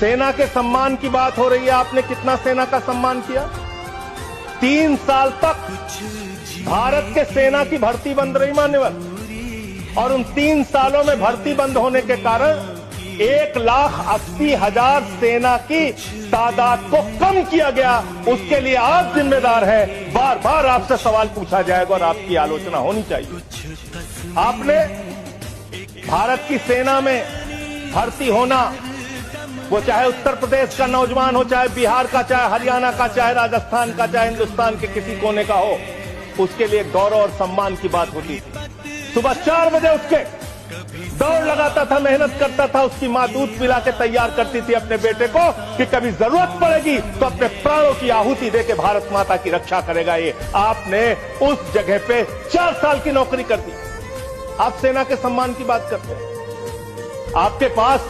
सेना के सम्मान की बात हो रही है। आपने कितना सेना का सम्मान किया? 3 साल तक भारत के सेना की भर्ती बंद रही मान्यवर, और उन 3 सालों में भर्ती बंद होने के कारण 1,80,000 सेना की तादाद को कम किया गया। उसके लिए आप जिम्मेदार हैं। बार बार आपसे सवाल पूछा जाएगा और आपकी आलोचना होनी चाहिए। आपने भारत की सेना में भर्ती होना, वो चाहे उत्तर प्रदेश का नौजवान हो, चाहे बिहार का, चाहे हरियाणा का, चाहे राजस्थान का, चाहे हिंदुस्तान के किसी कोने का हो, उसके लिए गौरव और सम्मान की बात होती थी। सुबह 4 बजे उठ के दौड़ लगाता था, मेहनत करता था। उसकी मां दूध पिला के तैयार करती थी अपने बेटे को कि कभी जरूरत पड़ेगी तो अपने प्राणों की आहुति देके भारत माता की रक्षा करेगा। ये आपने उस जगह पे 4 साल की नौकरी कर दी। आप सेना के सम्मान की बात करते हैं। आपके पास